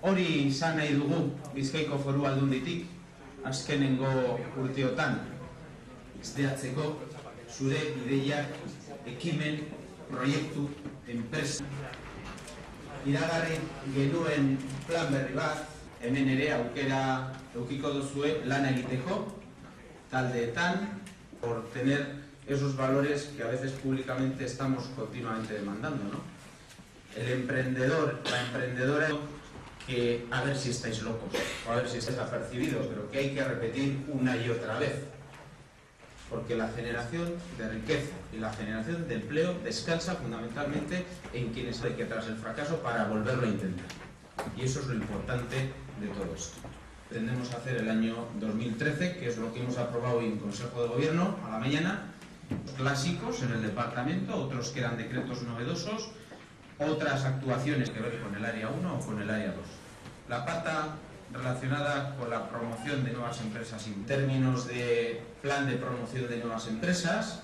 Hori izan nahi dugu Bizkaiko Foru Aldunditik azkenengo urteotan izteatzeko zure ideiak, ekimen, proiektu, enpresa. Iragarri genuen plan berri bat, hemen ere aukera edukiko duzue lan egiteko taldeetan por tener esos valores que a veces públicamente estamos continuamente demandando, ¿no? El emprendedor, la emprendedora, que a ver si estáis locos o a ver si estáis apercibidos, pero que hay que repetir una y otra vez, porque la generación de riqueza y la generación de empleo descansa fundamentalmente en quienes hay que tras el fracaso para volverlo a intentar, y eso es lo importante de todo esto. Pretendemos hacer el año 2013, que es lo que hemos aprobado hoy en Consejo de Gobierno a la mañana, clásicos en el departamento, otros que eran decretos novedosos, otras actuaciones que ver con el área 1 o con el área 2. La pata relacionada con la promoción de nuevas empresas en términos de plan de promoción de nuevas empresas,